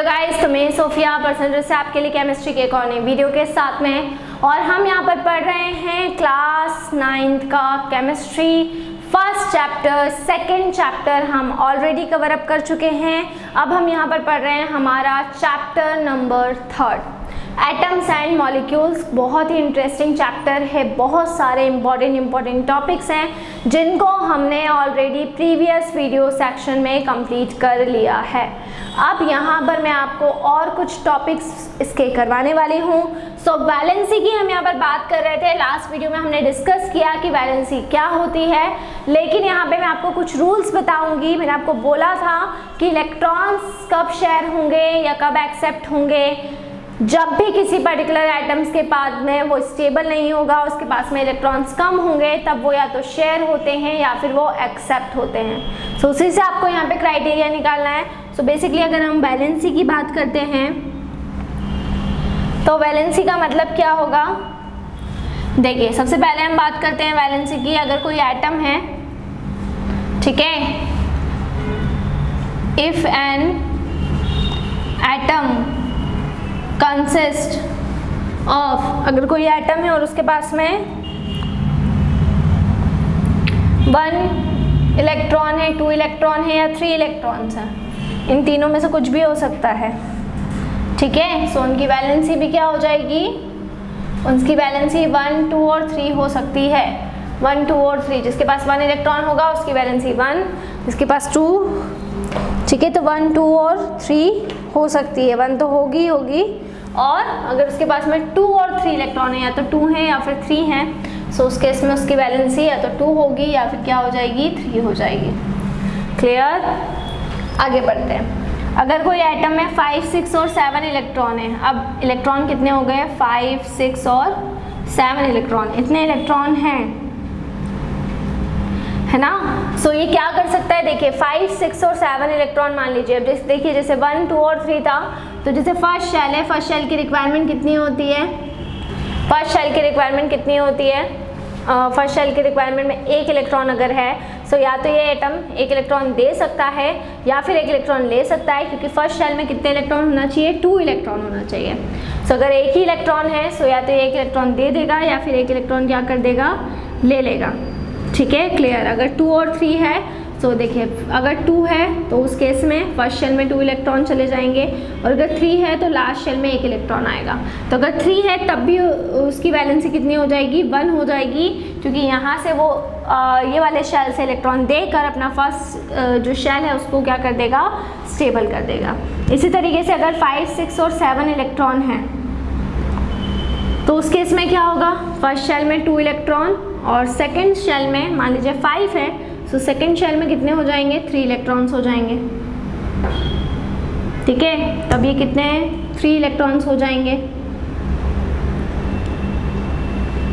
Guys, तो मैं Sophia personal से आपके लिए केमिस्ट्री के एक और नई वीडियो के साथ में, और हम यहाँ पर पढ़ रहे हैं क्लास 9th का chemistry first chapter. Second chapter हम ऑलरेडी कवर अप कर चुके हैं। अब हम यहाँ पर पढ़ रहे हैं हमारा chapter number 3, atoms and molecules. बहुत ही इंटरेस्टिंग चैप्टर है, बहुत सारे इंपॉर्टेंट टॉपिक्स हैं जिनको हमने ऑलरेडी प्रीवियस वीडियो सेक्शन में कंप्लीट कर लिया है। अब यहाँ पर मैं आपको और कुछ टॉपिक्स इसके करवाने वाली हूँ। सो वैलेंसी की हम यहाँ पर बात कर रहे थे। लास्ट वीडियो में हमने डिस्कस किया कि वैलेंसी क्या होती है, लेकिन यहाँ पे मैं आपको कुछ रूल्स बताऊंगी। मैंने आपको बोला था कि इलेक्ट्रॉन्स कब शेयर होंगे या कब एक्सेप्ट होंगे। जब भी किसी पर्टिकुलर एटम्स के पास में वो स्टेबल नहीं होगा, उसके पास में इलेक्ट्रॉन्स कम होंगे, तब वो या तो शेयर होते हैं या फिर वो एक्सेप्ट होते हैं। सो उसी से आपको यहाँ पे क्राइटेरिया निकालना है। सो बेसिकली अगर हम वैलेंसी की बात करते हैं तो वैलेंसी का मतलब क्या होगा, देखिए सबसे पहले हम बात करते हैं वैलेंसी की। अगर कोई एटम है, ठीक है, if an atom consist of, अगर कोई एटम है और उसके पास में 1 इलेक्ट्रॉन है, 2 इलेक्ट्रॉन है या 3 इलेक्ट्रॉन्स हैं, इन तीनों में से कुछ भी हो सकता है, ठीक है। सो उनकी वैलेंसी भी क्या हो जाएगी, उनकी वैलेंसी 1, 2 और 3 हो सकती है। 1, 2 और 3, जिसके पास 1 इलेक्ट्रॉन होगा उसकी वैलेंसी 1, जिसके पास 2, ठीक है, तो 1, 2 और 3 हो सकती है। 1 तो होगी, और अगर उसके पास में 2 और 3 इलेक्ट्रॉन है, या तो 2 है या फिर 3 है, सो उस केस में उसकी वैलेंसी या तो 2 होगी या फिर क्या हो जाएगी, 3 हो जाएगी। क्लियर। आगे बढ़ते हैं। अगर कोई एटम में 5, 6 और 7 इलेक्ट्रॉन है, अब इलेक्ट्रॉन कितने हो गए, 5, 6 और 7 इलेक्ट्रॉन, इतने इलेक्ट्रॉन हैं, है ना। सो ये क्या कर सकता है, देखिए 5, 6 और 7 इलेक्ट्रॉन मान लीजिए। अब देखिए जैसे 1, 2 और 3 था, तो जैसे फर्स्ट शेल है, फर्स्ट शेल की रिक्वायरमेंट कितनी होती है, फर्स्ट शेल की रिक्वायरमेंट कितनी होती है, फर्स्ट शेल की रिक्वायरमेंट में 1 इलेक्ट्रॉन अगर है, सो या तो ये एटम 1 इलेक्ट्रॉन दे सकता है या फिर 1 इलेक्ट्रॉन ले सकता है, क्योंकि फर्स्ट शेल में कितने इलेक्ट्रॉन होना चाहिए, 2 इलेक्ट्रॉन होना चाहिए। सो अगर एक ही इलेक्ट्रॉन है, सो या तो 1 इलेक्ट्रॉन दे देगा या फिर 1 इलेक्ट्रॉन क्या कर देगा, ले लेगा, ठीक है। क्लियर। अगर 2 और 3 है, सो देखिए अगर 2 है तो उस केस में फर्स्ट शेल में 2 इलेक्ट्रॉन चले जाएंगे, और अगर 3 है तो लास्ट शेल में 1 इलेक्ट्रॉन आएगा। तो अगर 3 है तब भी उसकी वैलेंसी कितनी हो जाएगी, 1 हो जाएगी, क्योंकि यहाँ से वो ये वाले शेल से इलेक्ट्रॉन देकर अपना फर्स्ट जो शेल है उसको क्या कर देगा, स्टेबल कर देगा। इसी तरीके से अगर 5, 6 और 7 इलेक्ट्रॉन है, तो उस केस में क्या होगा, फर्स्ट शेल में 2 इलेक्ट्रॉन और सेकेंड शेल में मान लीजिए 5 है, सो सेकेंड शेल में कितने हो जाएंगे, 3 इलेक्ट्रॉन्स हो जाएंगे, ठीक है। तब ये कितने हैं, 3 इलेक्ट्रॉन्स हो जाएंगे,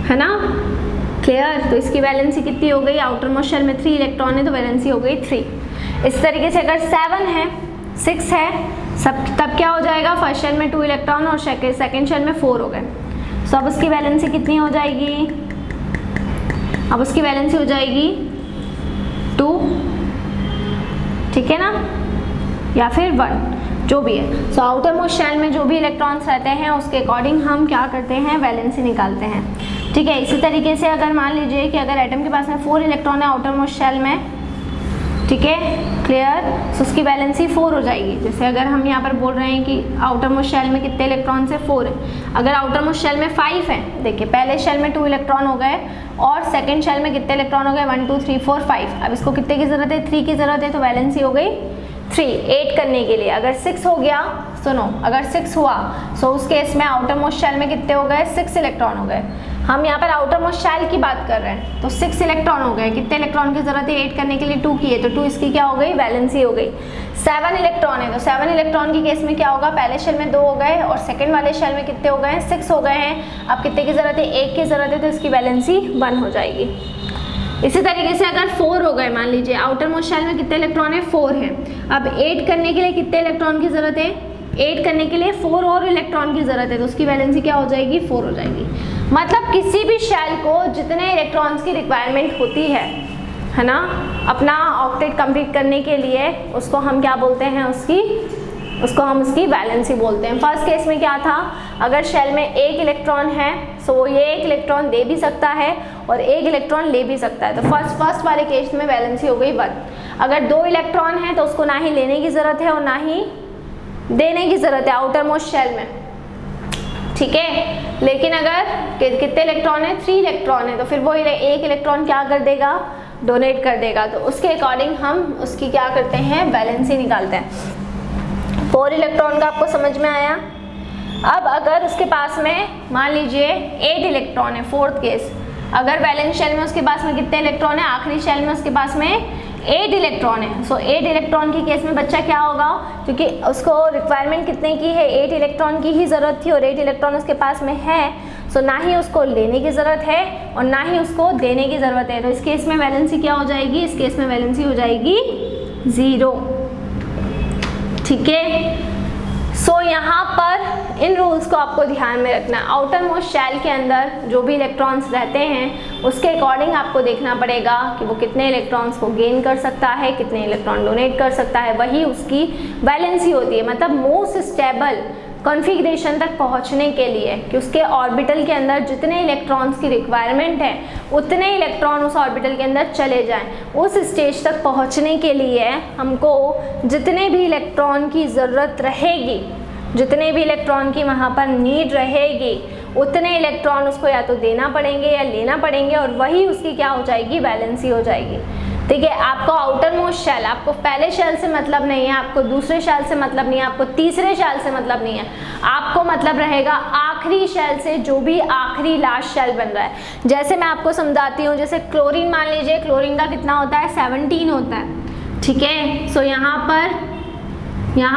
है ना। क्लियर। तो इसकी वैलेंसी कितनी हो गई, आउटर मोस्ट शेल में 3 इलेक्ट्रॉन है तो वैलेंसी हो गई 3। इस तरीके से अगर 7 है, 6 है, सब तब क्या हो जाएगा, फर्स्ट शेल में 2 इलेक्ट्रॉन और सेकेंड शेल में 4 हो गए। सो अब उसकी वैलेंसी कितनी हो जाएगी, अब उसकी वैलेंसी हो जाएगी 2, ठीक है ना, या फिर 1, जो भी है। सो आउटर मोस्ट शेल में जो भी इलेक्ट्रॉन्स रहते हैं उसके अकॉर्डिंग हम क्या करते हैं, वैलेंसी निकालते हैं, ठीक है। इसी तरीके से अगर मान लीजिए कि अगर एटम के पास में 4 इलेक्ट्रॉन है आउटर मोस्ट शेल में, ठीक है, क्लियर, सो उसकी वैलेंसी 4 हो जाएगी। जैसे अगर हम यहाँ पर बोल रहे हैं कि आउटर मोस्ट शेल में कितने इलेक्ट्रॉन है, 4 है। अगर आउटर मोस्ट शेल में 5 है, देखिए पहले शेल में 2 इलेक्ट्रॉन हो गए और सेकंड शेल में कितने इलेक्ट्रॉन हो गए, 1, 2, 3, 4, 5। अब इसको कितने की ज़रूरत है, 3 की ज़रूरत है, तो वैलेंसी हो गई 3, 8 करने के लिए। अगर 6 हो गया, सुनो, अगर 6 हुआ, सो उस केस में आउटर मोस्ट शेल में कितने हो गए, 6 इलेक्ट्रॉन हो गए। हम यहाँ पर आउटर मोस्ट शेल की बात कर रहे हैं, तो 6 इलेक्ट्रॉन हो गए। कितने इलेक्ट्रॉन की जरूरत है, 8 करने के लिए 2 की है, तो 2 इसकी क्या हो गई, वैलेंसी हो गई। 7 इलेक्ट्रॉन है, तो 7 इलेक्ट्रॉन के केस में क्या होगा, पहले शेल में 2 हो गए और सेकंड वाले शेल में कितने हो गए, 6 हो गए हैं। अब कितने की जरूरत है, 1 की जरूरत है, तो इसकी वैलेंसी 1 हो जाएगी। इसी तरीके से अगर 4 हो गए, मान लीजिए आउटर मोस्ट शेल में कितने इलेक्ट्रॉन है, 4 है। अब 8 करने के लिए कितने इलेक्ट्रॉन की जरूरत है, 8 करने के लिए 4 और इलेक्ट्रॉन की जरूरत है, तो उसकी वैलेंसी क्या हो जाएगी, 4 हो जाएगी। मतलब किसी भी शेल को जितने इलेक्ट्रॉन्स की रिक्वायरमेंट होती है ना, अपना ऑक्टेट कंप्लीट करने के लिए, उसको हम क्या बोलते हैं, उसकी उसको हम उसकी वैलेंसी बोलते हैं। फर्स्ट केस में क्या था, अगर शेल में एक इलेक्ट्रॉन है तो वो ये एक इलेक्ट्रॉन दे भी सकता है और एक इलेक्ट्रॉन ले भी सकता है, तो फर्स्ट वाले केस में वैलेंसी हो गई 1। अगर 2 इलेक्ट्रॉन है तो उसको ना ही लेने की ज़रूरत है और ना ही देने की ज़रूरत है आउटर मोस्ट शेल में, ठीक है। लेकिन अगर कितने इलेक्ट्रॉन है, 3 इलेक्ट्रॉन है, तो फिर वो एक इलेक्ट्रॉन क्या कर देगा, डोनेट कर देगा, तो उसके अकॉर्डिंग हम उसकी क्या करते हैं, वैलेंसी निकालते हैं। 4 इलेक्ट्रॉन का आपको समझ में आया। अब अगर उसके पास में मान लीजिए 8 इलेक्ट्रॉन है, 4th केस, अगर वैलेंस शेल में उसके पास में कितने इलेक्ट्रॉन है, आखिरी शेल में उसके पास में 8 इलेक्ट्रॉन है। सो 8 इलेक्ट्रॉन की केस में बच्चा क्या होगा, क्योंकि उसको रिक्वायरमेंट कितने की है, 8 इलेक्ट्रॉन की ही ज़रूरत थी और 8 इलेक्ट्रॉन उसके पास में है, सो ना ही उसको लेने की ज़रूरत है और ना ही उसको देने की ज़रूरत है, तो इस केस में वैलेंसी क्या हो जाएगी, इस केस में वैलेंसी हो जाएगी 0, ठीक है। सो यहाँ पर इन रूल्स को आपको ध्यान में रखना है। आउटर मोस्ट शेल के अंदर जो भी इलेक्ट्रॉन्स रहते हैं उसके अकॉर्डिंग आपको देखना पड़ेगा कि वो कितने इलेक्ट्रॉन्स को गेन कर सकता है, कितने इलेक्ट्रॉन डोनेट कर सकता है, वही उसकी वैलेंसी होती है। मतलब मोस्ट स्टेबल कॉन्फ़िगरेशन तक पहुंचने के लिए कि उसके ऑर्बिटल के अंदर जितने इलेक्ट्रॉन्स की रिक्वायरमेंट है उतने इलेक्ट्रॉन उस ऑर्बिटल के अंदर चले जाएं, उस स्टेज तक पहुंचने के लिए हमको जितने भी इलेक्ट्रॉन की ज़रूरत रहेगी, जितने भी इलेक्ट्रॉन की वहाँ पर नीड रहेगी, उतने इलेक्ट्रॉन उसको या तो देना पड़ेंगे या लेना पड़ेंगे और वही उसकी क्या हो जाएगी, वैलेंसी हो जाएगी, ठीक है। आपको आउटर मोस्ट शेल, आपको पहले शेल से मतलब नहीं है, आपको दूसरे शेल से मतलब नहीं है, आपको तीसरे शेल से मतलब नहीं है, आपको मतलब रहेगा आखिरी शेल से, जो भी आखिरी लास्ट शेल बन रहा है। जैसे मैं आपको समझाती हूँ, जैसे क्लोरीन मान लीजिए, क्लोरीन का कितना होता है, 17 होता है, ठीक है। सो यहाँ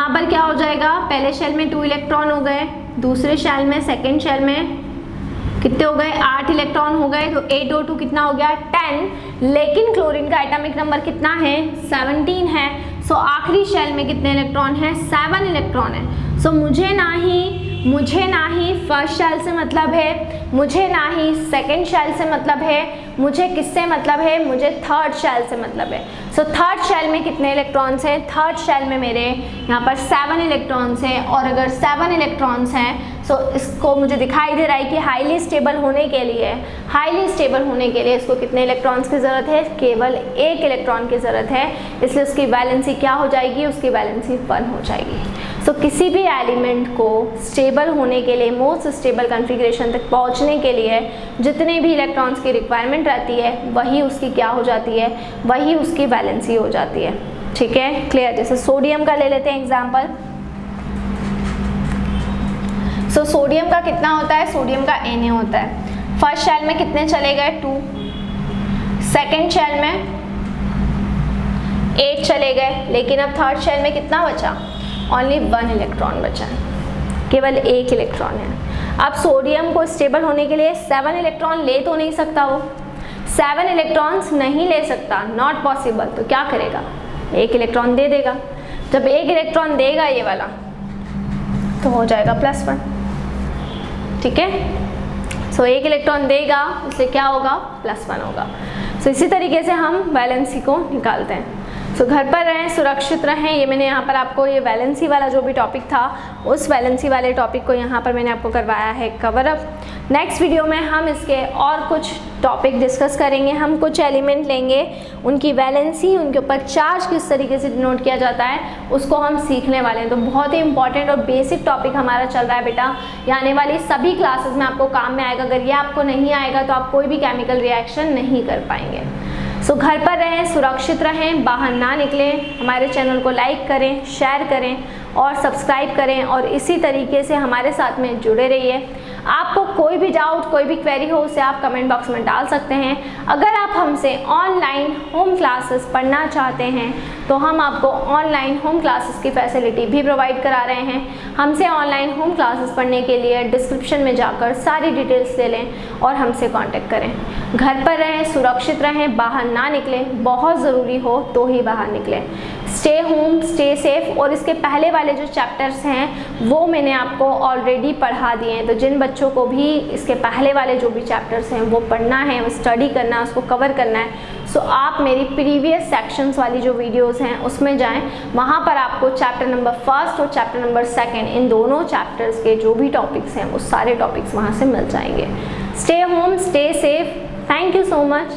पर क्या हो जाएगा, पहले शेल में 2 इलेक्ट्रॉन हो गए, दूसरे शेल में, सेकेंड शेल में कितने हो गए, 8 इलेक्ट्रॉन हो गए, तो 8 और 2 कितना हो गया, 10। लेकिन क्लोरीन का एटॉमिक नंबर कितना है, 17 है। सो आखिरी शेल में कितने इलेक्ट्रॉन है, 7 इलेक्ट्रॉन है। सो मुझे ना ही फर्स्ट शेल से मतलब है, मुझे ना ही सेकेंड शेल से मतलब है, मुझे किससे मतलब है, मुझे थर्ड शेल से मतलब है। सो थर्ड शेल में कितने इलेक्ट्रॉन्स हैं, थर्ड शेल में मेरे यहाँ पर 7 इलेक्ट्रॉन्स हैं, और अगर 7 इलेक्ट्रॉन्स हैं सो इसको मुझे दिखाई दे रहा है कि हाईली स्टेबल होने के लिए इसको कितने इलेक्ट्रॉन्स की ज़रूरत है, केवल 1 इलेक्ट्रॉन की ज़रूरत है, इसलिए उसकी वैलेंसी क्या हो जाएगी, उसकी वैलेंसी 1 हो जाएगी। सो किसी भी एलिमेंट को स्टेबल होने के लिए, मोस्ट स्टेबल कॉन्फ़िगरेशन तक पहुंचने के लिए जितने भी इलेक्ट्रॉन्स की रिक्वायरमेंट रहती है वही उसकी क्या हो जाती है, वही उसकी वैलेंसी हो जाती है, ठीक है, क्लियर। जैसे सोडियम का ले लेते हैं एग्जाम्पल। सो सोडियम का कितना होता है, सोडियम का Na होता है। फर्स्ट शेल में कितने चले गए, 2, सेकेंड शेल में 8 चले गए, लेकिन अब थर्ड शेल में कितना बचा, ओनली 1 इलेक्ट्रॉन बचा, केवल 1 इलेक्ट्रॉन है। अब सोडियम को स्टेबल होने के लिए 7 इलेक्ट्रॉन ले तो नहीं सकता, वो 7 इलेक्ट्रॉन्स नहीं ले सकता, नॉट पॉसिबल। तो क्या करेगा, 1 इलेक्ट्रॉन दे देगा। जब 1 इलेक्ट्रॉन देगा ये वाला तो हो जाएगा +1, ठीक है। सो 1 इलेक्ट्रॉन देगा, इसलिए क्या होगा, +1 होगा। सो इसी तरीके से हम वैलेंसी को निकालते हैं। सो घर पर रहें, सुरक्षित रहें। ये मैंने यहाँ पर आपको ये वैलेंसी वाला जो भी टॉपिक था, उस वैलेंसी वाले टॉपिक को यहाँ पर मैंने आपको करवाया है कवर अप। नेक्स्ट वीडियो में हम इसके और कुछ टॉपिक डिस्कस करेंगे। हम कुछ एलिमेंट लेंगे, उनकी वैलेंसी, उनके ऊपर चार्ज किस तरीके से डिनोट किया जाता है, उसको हम सीखने वाले हैं। तो बहुत ही इंपॉर्टेंट और बेसिक टॉपिक हमारा चल रहा है बेटा। ये आने वाली सभी क्लासेस में आपको काम में आएगा। अगर ये आपको नहीं आएगा तो आप कोई भी केमिकल रिएक्शन नहीं कर पाएंगे। सो घर पर रहें, सुरक्षित रहें, बाहर ना निकलें। हमारे चैनल को लाइक करें, शेयर करें और सब्सक्राइब करें, और इसी तरीके से हमारे साथ में जुड़े रहिए। आपको कोई भी डाउट, कोई भी क्वेरी हो, उसे आप कमेंट बॉक्स में डाल सकते हैं। अगर आप हमसे ऑनलाइन होम क्लासेस पढ़ना चाहते हैं तो हम आपको ऑनलाइन होम क्लासेस की फैसिलिटी भी प्रोवाइड करा रहे हैं। हमसे ऑनलाइन होम क्लासेस पढ़ने के लिए डिस्क्रिप्शन में जाकर सारी डिटेल्स ले लें और हमसे कांटेक्ट करें। घर पर रहें, सुरक्षित रहें, बाहर ना निकलें, बहुत ज़रूरी हो तो ही बाहर निकलें। स्टे होम स्टे सेफ, और इसके पहले वाले जो चैप्टर्स हैं वो मैंने आपको ऑलरेडी पढ़ा दिए हैं। तो जिन बच्चों को भी इसके पहले वाले जो भी चैप्टर्स हैं वो पढ़ना है, वो स्टडी करना है, उसको कवर करना है, सो आप मेरी प्रीवियस सेक्शंस वाली जो वीडियोस हैं उसमें जाएं। वहाँ पर आपको चैप्टर नंबर 1 और चैप्टर नंबर 2 इन दोनों चैप्टर्स के जो भी टॉपिक्स हैं वो सारे टॉपिक्स वहाँ से मिल जाएंगे। Stay home stay safe, thank you so much.